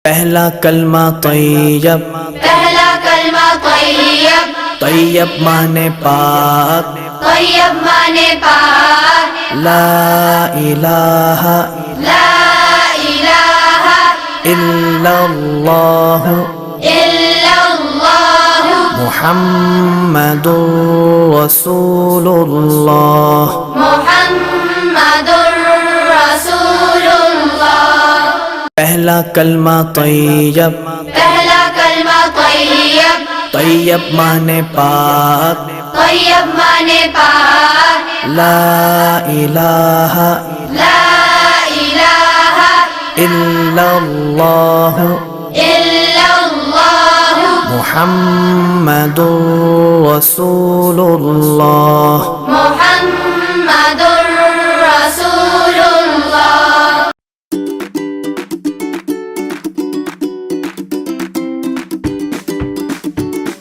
پہلا کلمہ طیب، پہلا کلمہ طیب، طیب مانے پاک، طیب مانے پاک، لا الہ لا الہ الا اللہ الا اللہ محمد رسول اللہ۔ محمد رسول اللہ۔ پہلا کلمہ طیب، پہلا کلمہ طیب، طیب مانے پاک، طیب مانے پاک، لا الہ لا الہ الا اللہ الا اللہ محمد رسول اللہ۔ محمد